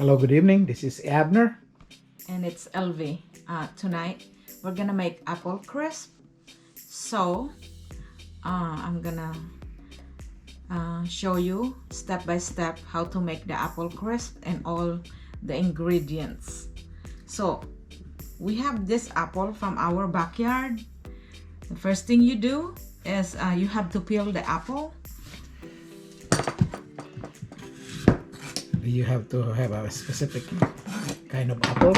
Hello, good evening. This is Abner. And it's LV. Tonight we're gonna make apple crisp. So I'm gonna show you step by step how to make the apple crisp and all the ingredients. So we have this apple from our backyard. The first thing you do is you have to peel the apple. You have to have a specific kind of apple.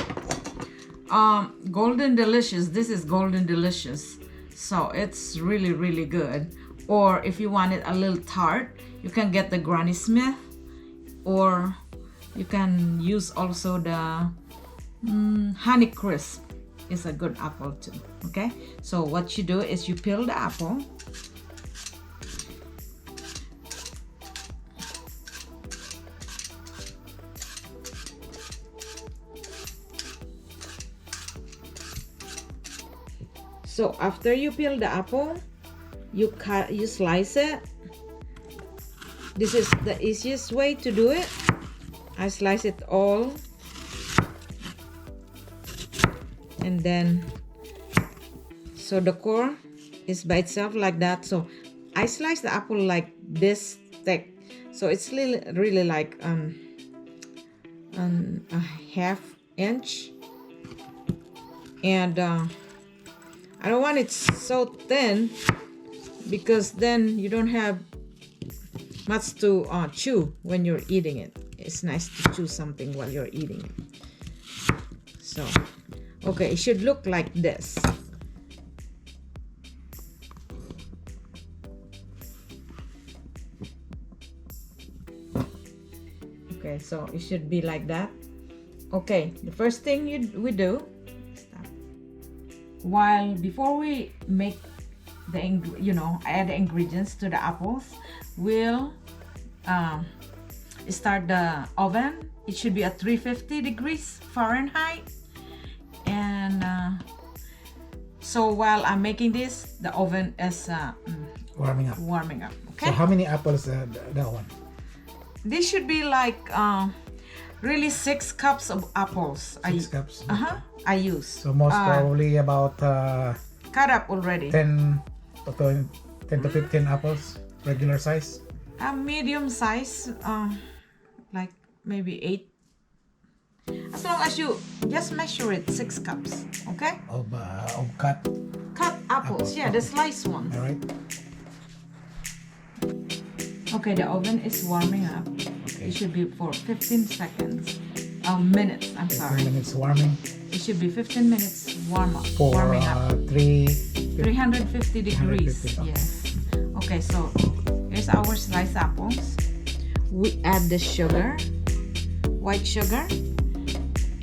Golden Delicious. This is Golden Delicious. So it's really good. Or if you want it a little tart, you can get the Granny Smith, or you can use also the Honey Crisp. Is a good apple too. Okay, so what you do is you peel the apple. So after you peel the apple, you slice it. This is the easiest way to do it. I slice it all, and then so the core is by itself like that. So I slice the apple like this thick, so it's really like a half inch, and I don't want it so thin because then you don't have much to chew when you're eating it. It's nice to chew something while you're eating it. So, okay, it should look like this. Okay, so it should be like that. Okay, the first thing we do, before we make the add the ingredients to the apples, we'll start the oven. It should be at 350 degrees Fahrenheit, and so while I'm making this, the oven is Warming up. Okay, So how many apples that one? this should be like really 6 cups of apples. 6 cups. I use. So most probably about Cut up already. 10 to 15 apples, regular size. A medium size, like maybe 8. As long as you just measure it, 6 cups. Okay. Of cut. Cut apples. Yeah, the sliced one. All right. Okay, the oven is warming up. Okay. It should be for 15 seconds. Minutes. I'm 15 sorry. minutes warming. It should be 15 minutes warming up. 350 degrees. 350. Yes. Okay, so here's our sliced apples. We add the sugar, white sugar,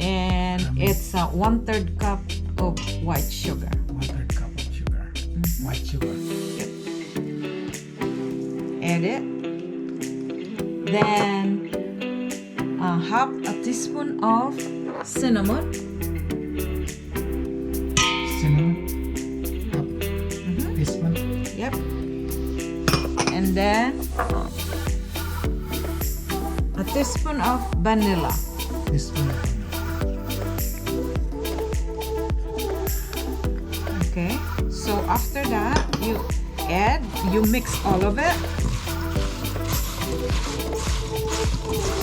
and it's 1/3 cup of white sugar. 1/3 cup of sugar. White sugar. Add it. Then half a teaspoon of cinnamon. Cinnamon. Teaspoon. Yep. And then a teaspoon of vanilla. Teaspoon. Okay. So after that, you mix all of it.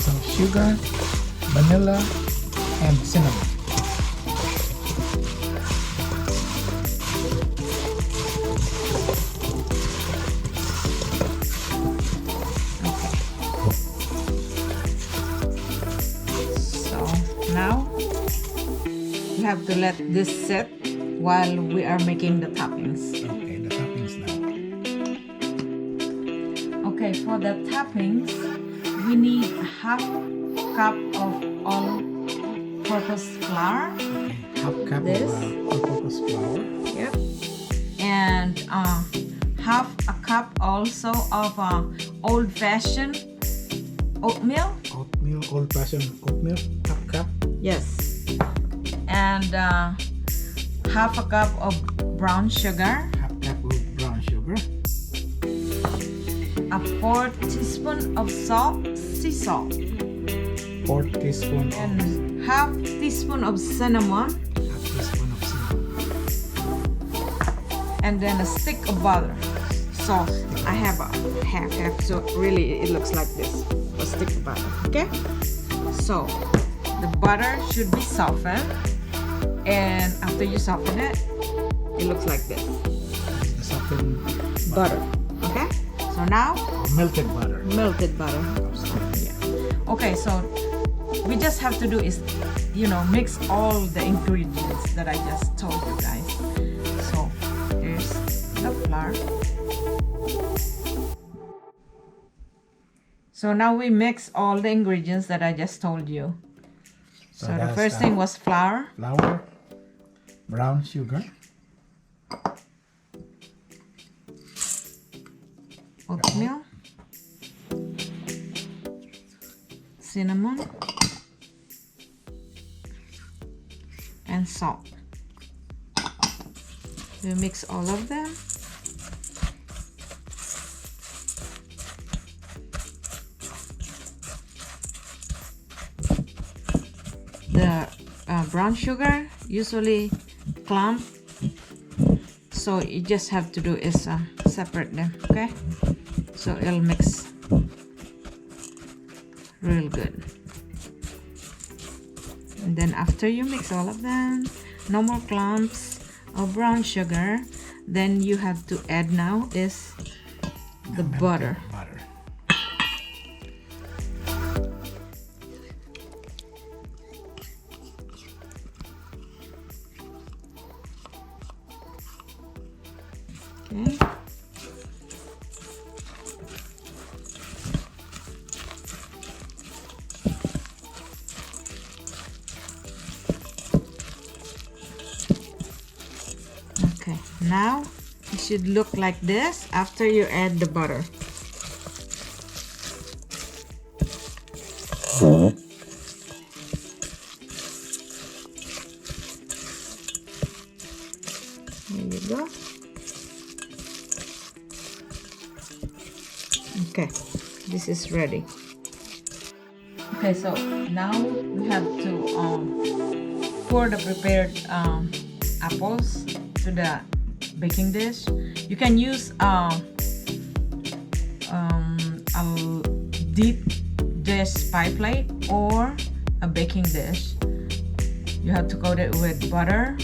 So sugar, vanilla, and cinnamon. So now you have to let this sit while we are making the toppings. Okay, the toppings now. Okay, for the toppings, we need half cup of all-purpose flour. Okay, half cup This. of all-purpose flour. Yep. And half a cup also of old-fashioned oatmeal. Oatmeal, old-fashioned oatmeal, half cup. Yes. And half a cup of brown sugar. Half cup of brown sugar. A 4 teaspoon of salt, sea salt. 4 teaspoon and of half teaspoon of cinnamon, half teaspoon of cinnamon. and then a stick of butter. So I have a half, so really it looks like this, a stick of butter, okay? So the butter should be softened, and after you soften it, it looks like this, The softened butter, okay? So now, melted butter. melted butter. Yeah. Okay, so we just have to do is, mix all the ingredients that I just told you guys. So there's the flour. So now we mix all the ingredients that I just told you. So the that's, first thing was flour, Flour, brown sugar, oatmeal, cinnamon, and salt. We mix all of them. The brown sugar usually clump, so you just have to do is separate them, okay? So it'll mix real good. And then after you mix all of them, no more clumps of brown sugar, then you have to add now is the melted butter. butter. Okay. Okay, now it should look like this after you add the butter. There you go. Okay, this is ready. Okay, so now we have to pour the prepared apples to the baking dish. You can use a deep dish pie plate or a baking dish. You have to coat it with butter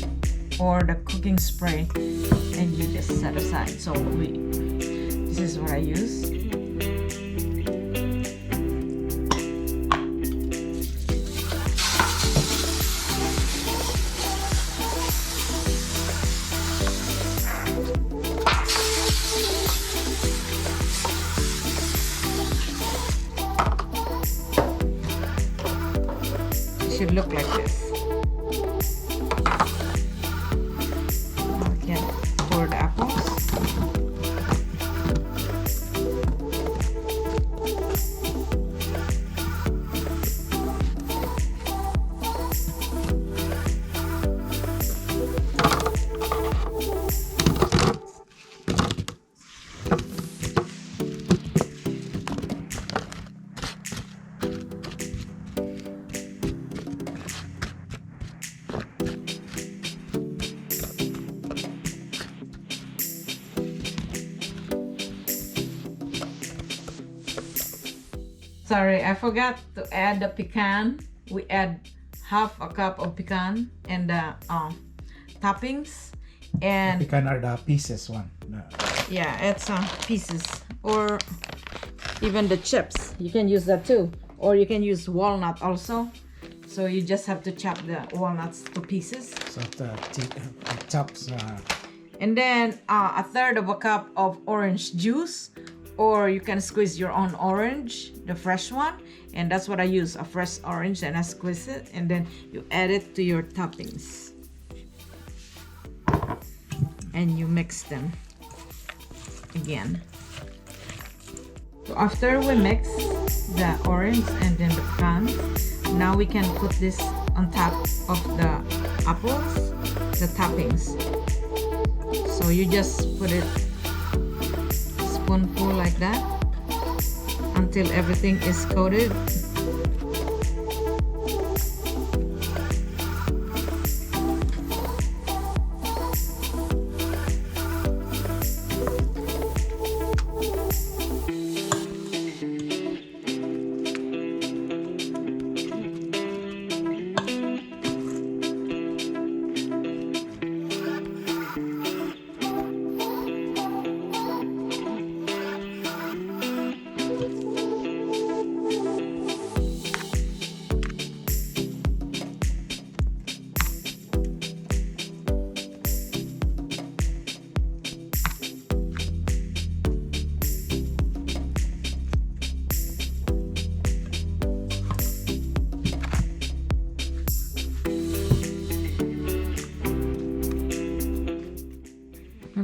or the cooking spray, and you just set aside. So this is what I use. Should look like this. Now we can pour the apples. Sorry, I forgot to add the pecan. We add half a cup of pecan and the toppings, and Pecan are the pieces one. yeah, add some pieces or even the chips. You can use that too, or you can use walnut also. So you just have to chop the walnuts to pieces, So the chops. and then a third of a cup of orange juice, or you can squeeze your own orange, the fresh one, and that's what I use, a fresh orange, and I squeeze it, and then you add it to your toppings and you mix them again. So after we mix the orange and then the pecan, now we can put this on top of the apples, the toppings. So you just put it spoonful like that until everything is coated.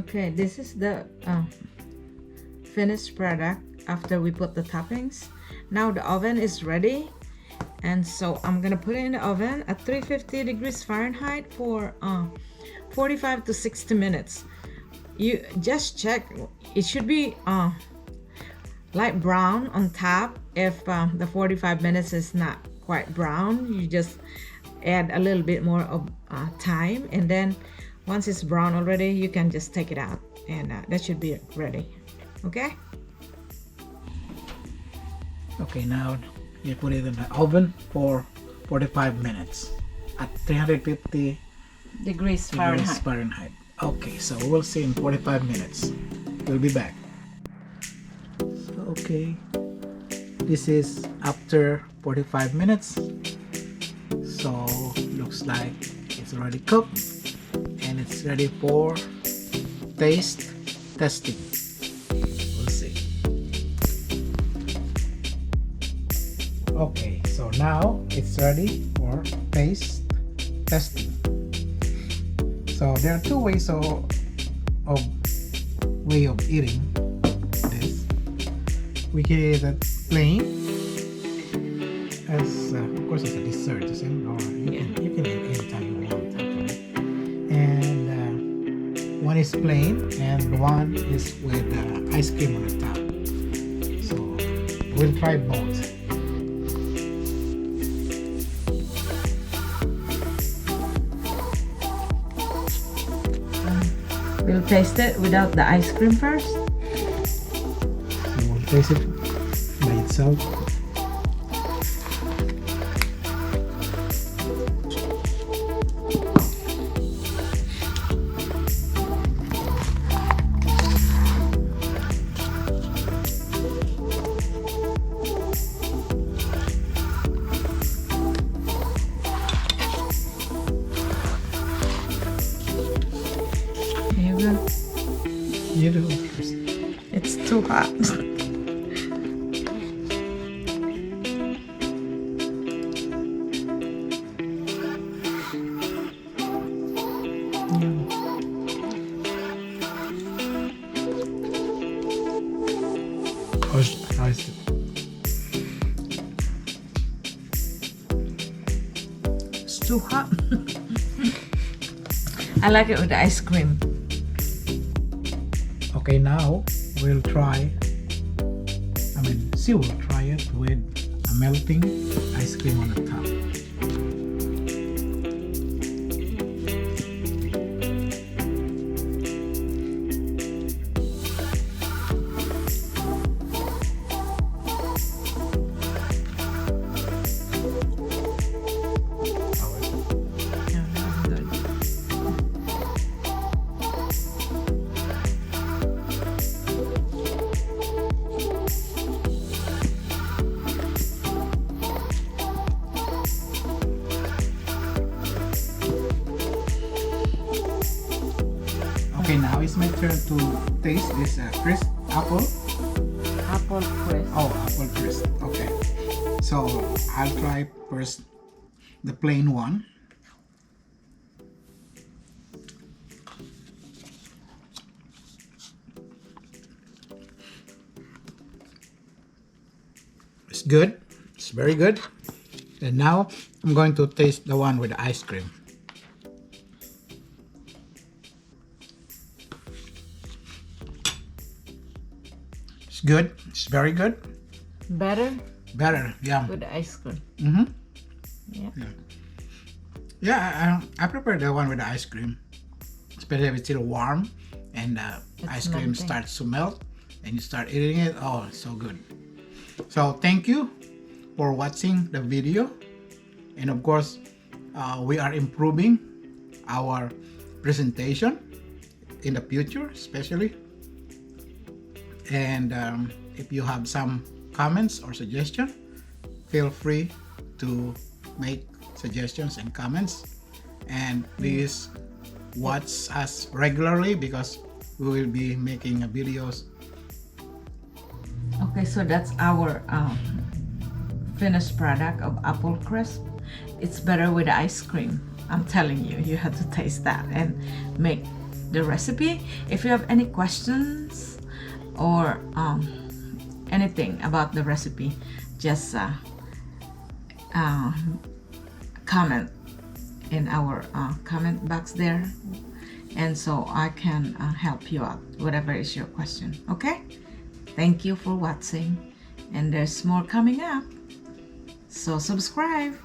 Okay, this is the finished product after we put the toppings. Now the oven is ready, and so I'm gonna put it in the oven at 350 degrees Fahrenheit for 45 to 60 minutes. You just check, it should be light brown on top. If the 45 minutes is not quite brown, you just add a little bit more of time, and then once it's brown already, you can just take it out, and that should be ready. Okay. Okay, now you put it in the oven for 45 minutes at 350 Degrees degrees Fahrenheit. Fahrenheit. Okay, so we'll see in 45 minutes. We'll be back. So, okay, this is after 45 minutes. So looks like it's already cooked and it's ready for taste testing. We'll see. Okay, so now it's ready for taste testing. So there are two ways of eating this. We can eat it plain, as of course it's a dessert, or you can eat anytime you want actually. And one is plain, and one is with ice cream on the top. So we'll try both. We'll taste it without the ice cream first. So we'll taste it by itself. Here we go. You do it first. It's too hot. How is it? It's too hot. I like it with the ice cream. Okay, now we'll try. She will try it with a melting ice cream on the top. How is it? Yeah, that's good. Okay, now it's my turn to taste this crisp apple. Apple crisp. Oh, apple crisp. Okay. So I'll try first the plain one. It's good. It's very good. And now I'm going to taste the one with the ice cream. It's good. It's very good. Better Better. Yeah. with the ice cream. Mm-hmm. Yeah. Yeah, I prefer the one with the ice cream, especially if it's still warm and ice cream melting. starts to melt and you start eating it. Oh, it's so good. So thank you for watching the video, and of course we are improving our presentation in the future, especially. And if you have some comments or suggestions, feel free to make suggestions and comments, and please watch us regularly because we will be making videos. Okay, so that's our finished product of apple crisp. It's better with ice cream. I'm telling you, you have to taste that and make the recipe. If you have any questions or anything about the recipe, just comment in our comment box there, and so I can help you out, whatever is your question. Okay, thank you for watching, and there's more coming up, so subscribe.